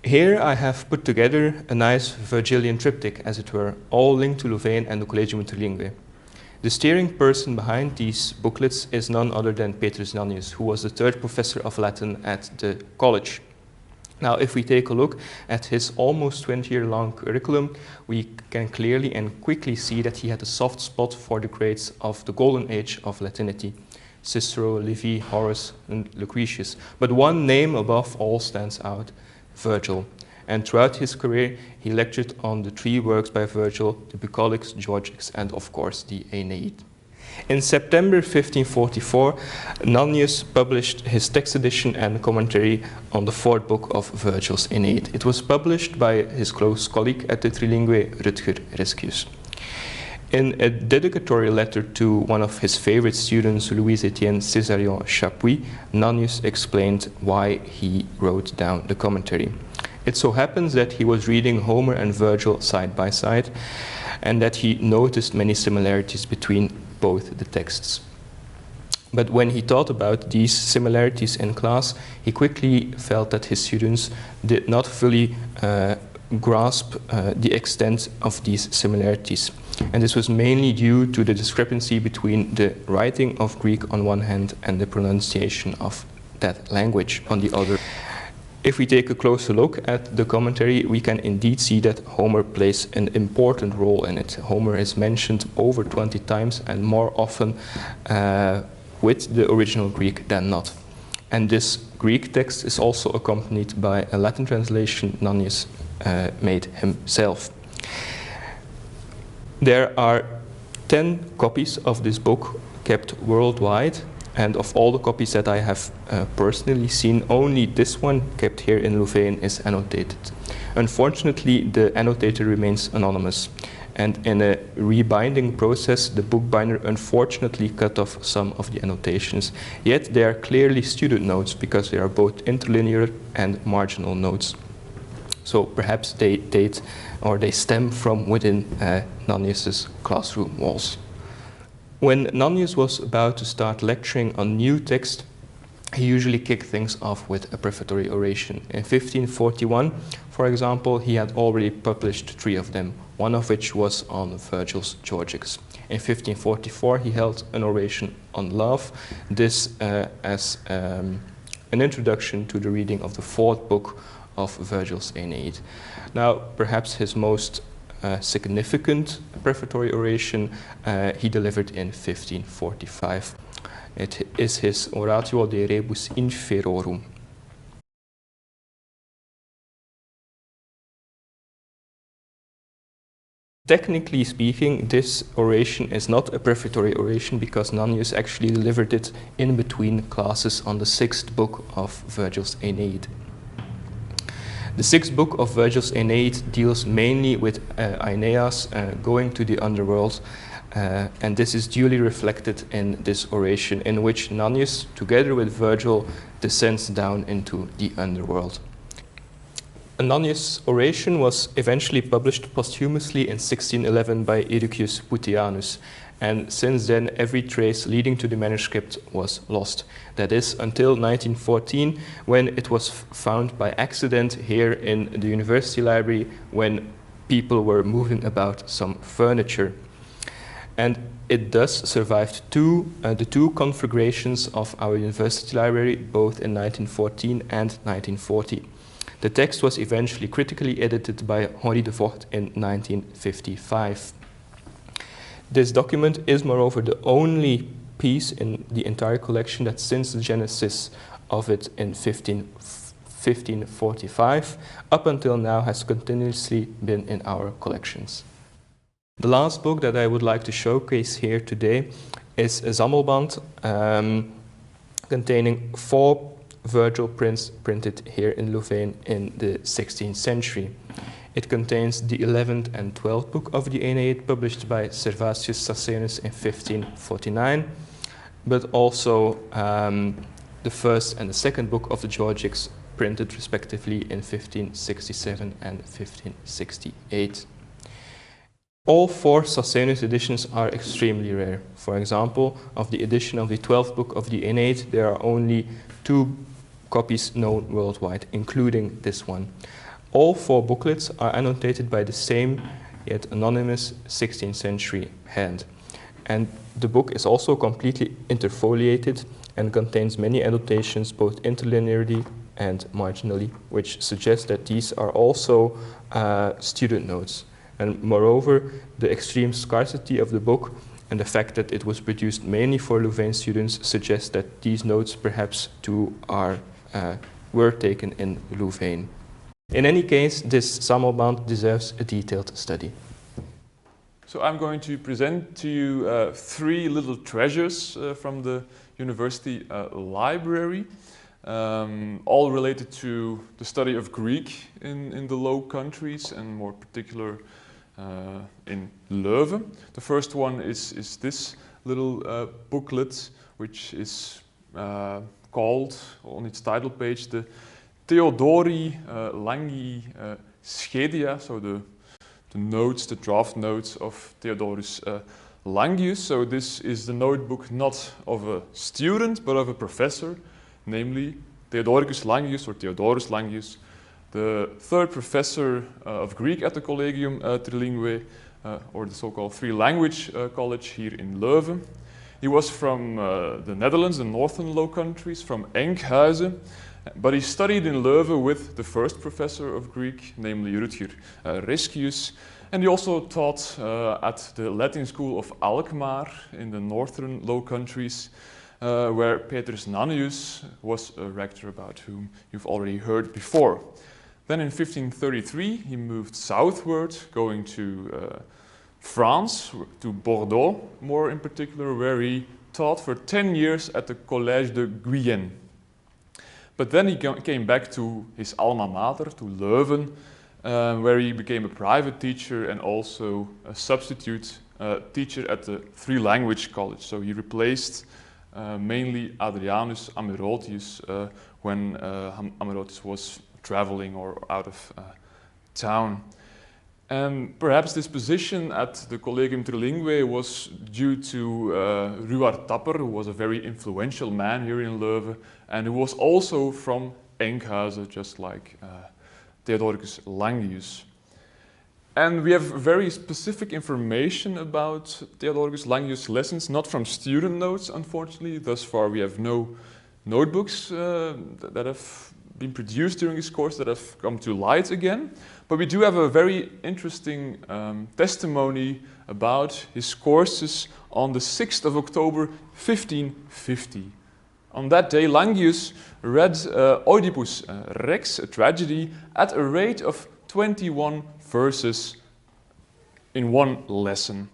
Here I have put together a nice Virgilian triptych, as it were, all linked to Louvain and the Collegium Trilingue. The steering person behind these booklets is none other than Petrus Nannius, who was the third professor of Latin at the college. Now, if we take a look at his almost 20-year-long curriculum, we can clearly and quickly see that he had a soft spot for the greats of the golden age of Latinity: Cicero, Livy, Horace, and Lucretius. But one name above all stands out: Virgil. And throughout his career, he lectured on the three works by Virgil: the Bucolics, Georgics, and of course the Aeneid. In September 1544, Nannius published his text edition and commentary on the fourth book of Virgil's Aeneid. It was published by his close colleague at the Trilingue, Rutger Rescius. In a dedicatory letter to one of his favorite students, Louis-Étienne Césarion Chapuis, Nannius explained why he wrote down the commentary. It so happens that he was reading Homer and Virgil side by side, and that he noticed many similarities between both the texts. But when he thought about these similarities in class, he quickly felt that his students did not fully grasp the extent of these similarities. And this was mainly due to the discrepancy between the writing of Greek on one hand and the pronunciation of that language on the other. If we take a closer look at the commentary, we can indeed see that Homer plays an important role in it. Homer is mentioned over 20 times, and more often with the original Greek than not. And this Greek text is also accompanied by a Latin translation Nannius made himself. There are 10 copies of this book kept worldwide, and of all the copies that I have personally seen, only this one, kept here in Louvain, is annotated. Unfortunately, the annotator remains anonymous, and in a rebinding process, the bookbinder unfortunately cut off some of the annotations. Yet they are clearly student notes, because they are both interlinear and marginal notes. So perhaps they date or they stem from within Nannius's classroom walls. When Nannius was about to start lecturing on new text, he usually kicked things off with a prefatory oration. In 1541, for example, he had already published 3 of them, one of which was on Virgil's Georgics. In 1544, he held an oration on love, this as an introduction to the reading of the fourth book of Virgil's Aeneid. Now, perhaps his most significant prefatory oration he delivered in 1545. It is his Oratio de Rebus Inferorum. Technically speaking, this oration is not a prefatory oration, because Nannius actually delivered it in between classes on the 6th book of Virgil's Aeneid. The 6th book of Virgil's Aeneid deals mainly with Aeneas going to the underworld, and this is duly reflected in this oration, in which Nannius, together with Virgil, descends down into the underworld. Nannius' oration was eventually published posthumously in 1611 by Ericius Putianus, and since then every trace leading to the manuscript was lost. That is, until 1914, when it was found by accident here in the university library, when people were moving about some furniture. And it thus survived the two conflagrations of our university library, both in 1914 and 1940. The text was eventually critically edited by Henri de Vogt in 1955. This document is, moreover, the only piece in the entire collection that, since the genesis of it in 1545, up until now has continuously been in our collections. The last book that I would like to showcase here today is a Sammelband containing 4 Virgil prints printed here in Louvain in the 16th century. It contains the 11th and 12th book of the Aeneid, published by Servatius Sassenus in 1549, but also the 1st and the 2nd book of the Georgics, printed respectively in 1567 and 1568. All 4 Sassenus editions are extremely rare. For example, of the edition of the 12th book of the Aeneid, there are only 2 copies known worldwide, including this one. All 4 booklets are annotated by the same, yet anonymous 16th century hand. And the book is also completely interfoliated and contains many annotations both interlinearly and marginally, which suggests that these are also student notes. And moreover, the extreme scarcity of the book and the fact that it was produced mainly for Louvain students suggests that these notes perhaps too were taken in Louvain. In any case, this sammelband deserves a detailed study. So I'm going to present to you 3 little treasures from the university library, all related to the study of Greek in the Low Countries, and more particular in Leuven. The first one is this little booklet, which is called, on its title page, the Theodori Langi Schedia, so the notes, the draft notes of Theodorus Langius. So this is the notebook not of a student, but of a professor, namely Theodoricus Langius, or Theodorus Langius, the 3rd professor of Greek at the Collegium Trilingual, or the so-called 3-language college here in Leuven. He was from the Netherlands, the northern Low Countries, from Enkhuizen, but he studied in Leuven with the 1st professor of Greek, namely Rutger Rescius, and he also taught at the Latin school of Alkmaar in the northern Low Countries, where Petrus Nannius was a rector, about whom you've already heard before. Then in 1533 he moved southward, going to France, to Bordeaux more in particular, where he taught for 10 years at the Collège de Guyenne. But then he came back to his alma mater, to Leuven, where he became a private teacher and also a substitute teacher at the 3-language college. So he replaced mainly Adrianus Amerotius when Amerotius was traveling or out of town. And perhaps this position at the Collegium Trilingual was due to Ruard Tapper, who was a very influential man here in Leuven, and who was also from Enkhuizen, just like Theodoricus Langius. And we have very specific information about Theodoricus Langius' lessons, not from student notes, unfortunately. Thus far we have no notebooks that have been produced during his course that have come to light again. But we do have a very interesting testimony about his courses on the 6th of October 1550. On that day, Langius read Oedipus Rex, a tragedy, at a rate of 21 verses in one lesson.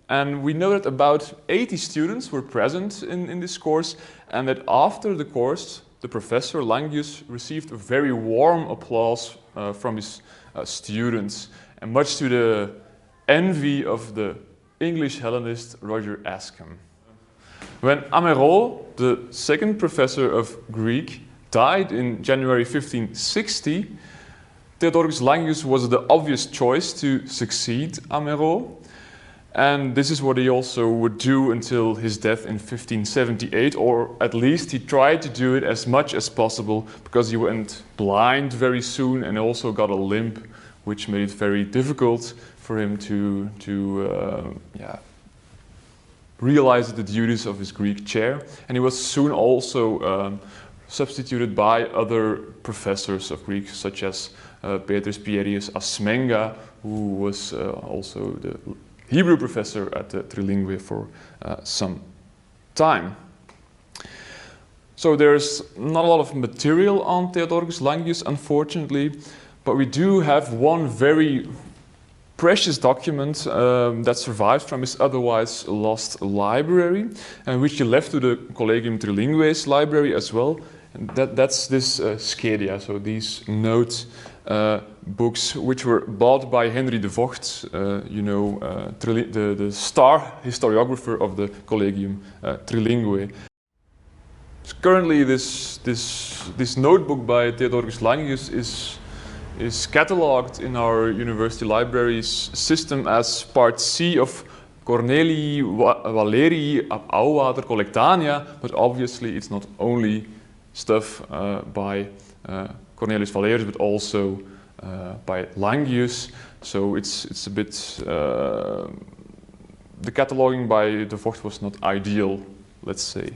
And we know that about 80 students were present in this course, and that after the course, the professor Langius received a very warm applause from his students, and much to the envy of the English Hellenist Roger Ascham. When Amerot, the 2nd professor of Greek, died in January 1560, Theodoricus Langius was the obvious choice to succeed Amerot. And this is what he also would do until his death in 1578, or at least he tried to do it as much as possible, because he went blind very soon and also got a limp, which made it very difficult for him to realize the duties of his Greek chair. And he was soon also substituted by other professors of Greek, such as Petrus Pierius Asmenga, who was also the Hebrew professor at the Trilingual for some time. So there's not a lot of material on Theodoricus Langius, unfortunately, but we do have one very precious document that survives from his otherwise lost library, and which he left to the Collegium Trilingual's library as well. And that's this Schedia, so these note books, which were bought by Henry de Vogt, the star historiographer of the Collegium Trilingual. Currently, this notebook by Theodoricus Langius is catalogued in our university library's system as part C of Cornelii Valerii ab Auwater Collectania, but obviously it's not only stuff by Cornelius Valerius, but also by Langius. So it's a bit the cataloging by De Vocht was not ideal, let's say.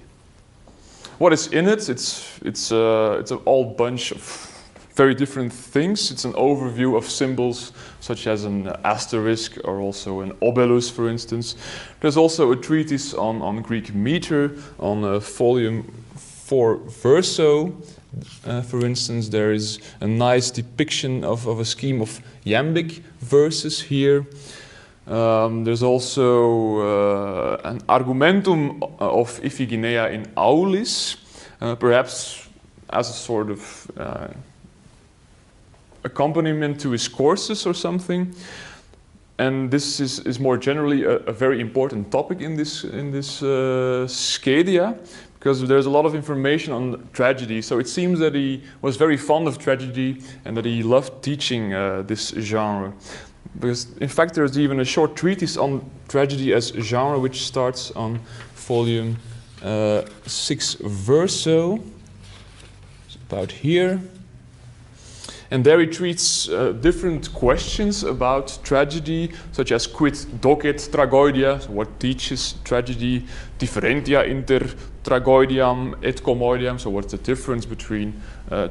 What is in it? It's an all bunch of very different things. It's an overview of symbols such as an asterisk or also an obelus, for instance. There's also a treatise on Greek meter on volume 4 verso. For instance, there is a nice depiction of a scheme of iambic verses here. There's also an argumentum of Iphigenia in Aulis, perhaps as a sort of accompaniment to his courses or something. And this is more generally a very important topic in this Scadia, because there's a lot of information on tragedy. So it seems that he was very fond of tragedy and that he loved teaching this genre. Because in fact there's even a short treatise on tragedy as genre, which starts on volume 6 verso. It's about here. And there he treats different questions about tragedy, such as quid docet tragoedia, so what teaches tragedy, differentia inter tragoediam et comodiam, so what's the difference between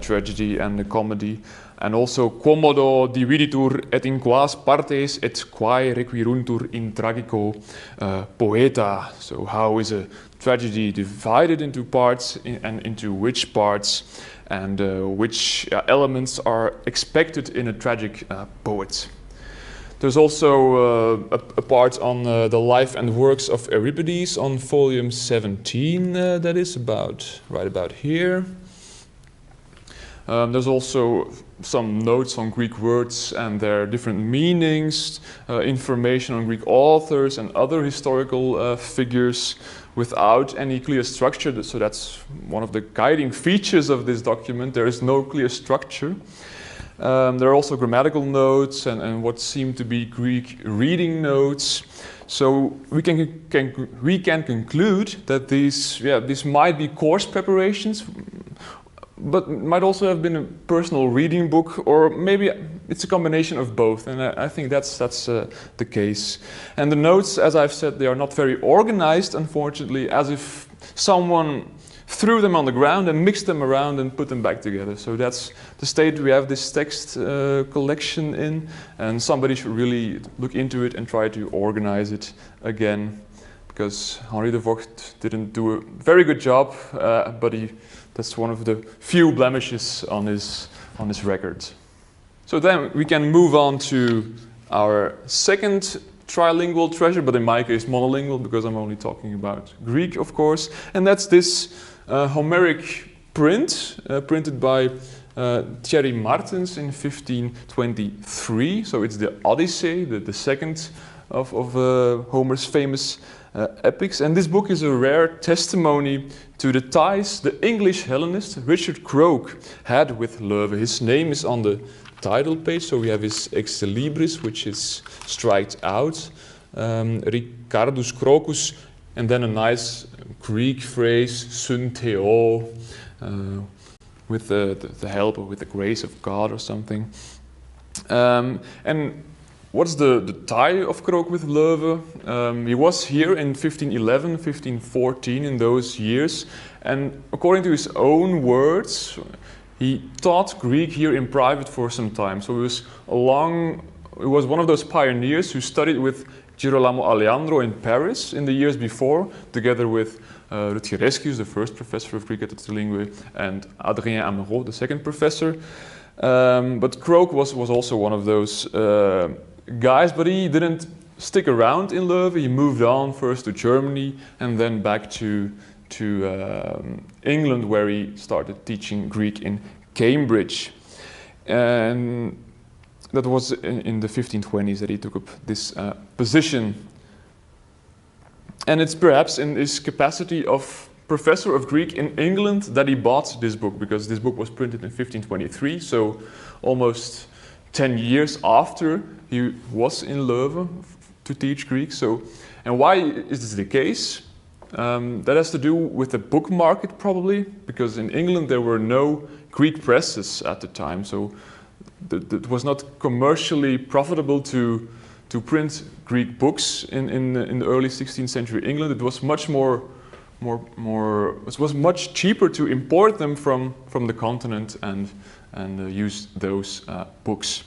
tragedy and the comedy, and also quomodo dividitur et in quas partes et quae requiruntur in tragico poeta, so how is a tragedy divided into parts and into which parts, and which elements are expected in a tragic poet. There's also a part on the life and works of Euripides on volume 17, that is right about here. There's also some notes on Greek words and their different meanings, information on Greek authors and other historical figures without any clear structure. So that's one of the guiding features of this document. There is no clear structure. There are also grammatical notes and what seem to be Greek reading notes. So we can conclude that these might be course preparations, but might also have been a personal reading book, or maybe it's a combination of both, and I think that's the case. And the notes, as I've said, they are not very organized, unfortunately, as if someone threw them on the ground and mixed them around and put them back together. So that's the state we have this text collection in, and somebody should really look into it and try to organize it again, because Henri de Vocht didn't do a very good job, but that's one of the few blemishes on his record. So then we can move on to our second trilingual treasure, but in my case monolingual, because I'm only talking about Greek, of course. And that's this Homeric Print, printed by Thierry Martens in 1523. So it's the Odyssey, the second of Homer's famous epics. And this book is a rare testimony to the ties the English Hellenist Richard Croke had with Louvain. His name is on the title page, so we have his Ex Libris, which is striked out, Ricardus Crocus, and then a nice Greek phrase, sun theo, with the help or with the grace of God or something. And what's the tie of Croke with Louvain? He was here in 1511, 1514, in those years, and according to his own words, he taught Greek here in private for some time. So he was one of those pioneers who studied with Girolamo Aleandro in Paris in the years before, together with Rutger Rescius, the first professor of Greek at the Trilingue, and Adrien Amerot, the second professor. But Croke was also one of those guys, but he didn't stick around in Louvain. He moved on first to Germany and then back to England, where he started teaching Greek in Cambridge. And that was in the 1520s that he took up this position. And it's perhaps in his capacity of professor of Greek in England that he bought this book, because this book was printed in 1523, so almost 10 years after he was in Louvain to teach Greek. So, and why is this the case? That has to do with the book market, probably, because in England there were no Greek presses at the time. So it was not commercially profitable to print Greek books in the early 16th century England. It was much it was much cheaper to import them from the continent and use those books.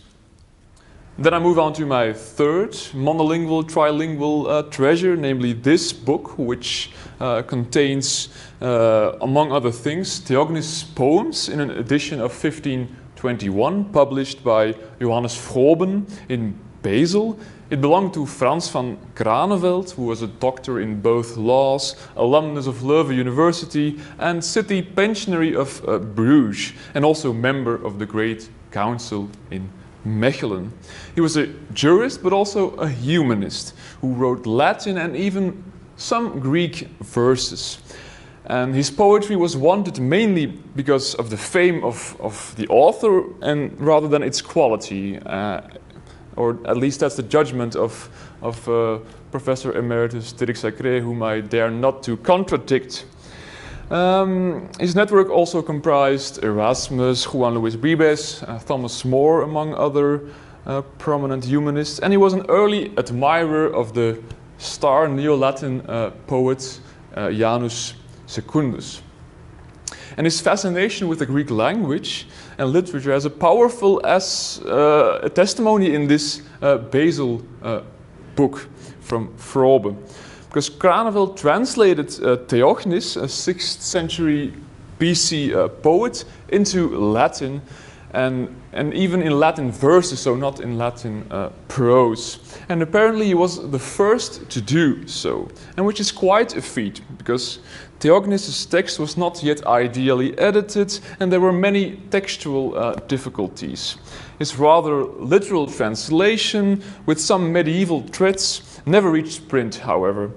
Then I move on to my third monolingual, trilingual treasure, namely this book, which contains, among other things, Theogonist's poems in an edition of 1521, published by Johannes Froben in Basel. It belonged to Frans van Craneveld, who was a doctor in both laws, alumnus of Louvain University, and city pensionary of Bruges, and also member of the Great Council in Mechelen. He was a jurist, but also a humanist, who wrote Latin and even some Greek verses. And his poetry was wanted mainly because of the fame of the author, and rather than its quality. Or at least that's the judgment of Professor Emeritus Dirk Sacré, whom I dare not to contradict. His network also comprised Erasmus, Juan Luis Vives, Thomas More, among other prominent humanists, and he was an early admirer of the star Neo-Latin poet Janus Secundus. And his fascination with the Greek language and literature has a powerful a testimony in this Basel book from Frobe. Because Craneveld translated Theogonist, a 6th century BC poet, into Latin, and even in Latin verses, so not in Latin prose. And apparently he was the first to do so, and which is quite a feat, because Theogonist's text was not yet ideally edited, and there were many textual difficulties. His rather literal translation, with some medieval threads, never reached print, however.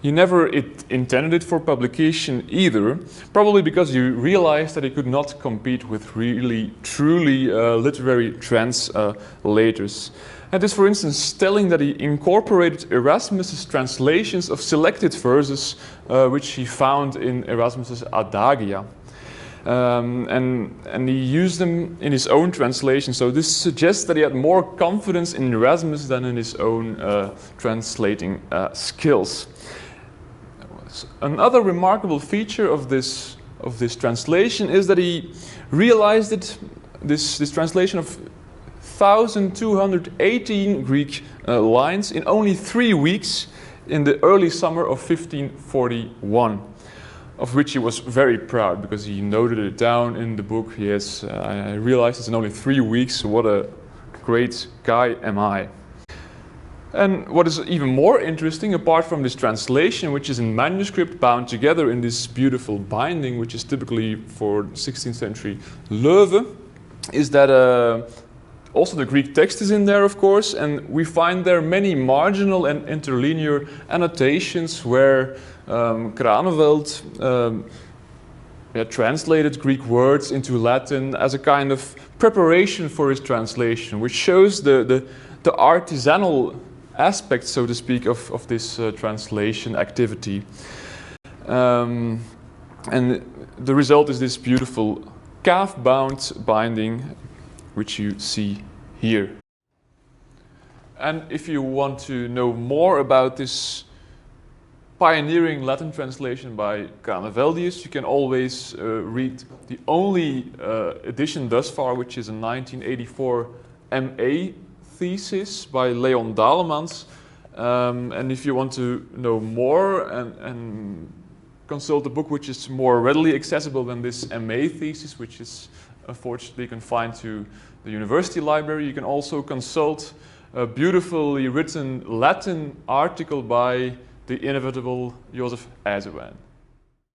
He never intended it for publication either, probably because he realized that he could not compete with really, truly literary translators. And this, for instance, telling that he incorporated Erasmus's translations of selected verses, which he found in Erasmus's Adagia. And he used them in his own translation. So this suggests that he had more confidence in Erasmus than in his own translating skills. Another remarkable feature of this translation is that he realized that this translation of 1,218 Greek lines in only 3 weeks in the early summer of 1541. Of which he was very proud, because he noted it down in the book. Yes, I realized it's in only 3 weeks. What a great guy am I. And what is even more interesting, apart from this translation, which is in manuscript bound together in this beautiful binding, which is typically for 16th century Leuven, is that also the Greek text is in there, of course, and we find there many marginal and interlinear annotations where Craneveld translated Greek words into Latin as a kind of preparation for his translation, which shows the artisanal aspect, so to speak, of this translation activity. And the result is this beautiful calf-bound binding, which you see here. And if you want to know more about this pioneering Latin translation by Craneveldius, you can always read the only edition thus far, which is a 1984 MA thesis by Leon Dalemans. And if you want to know more and consult a book which is more readily accessible than this MA thesis, which is unfortunately confined to the university library, you can also consult a beautifully written Latin article by the inevitable Joseph Azewan.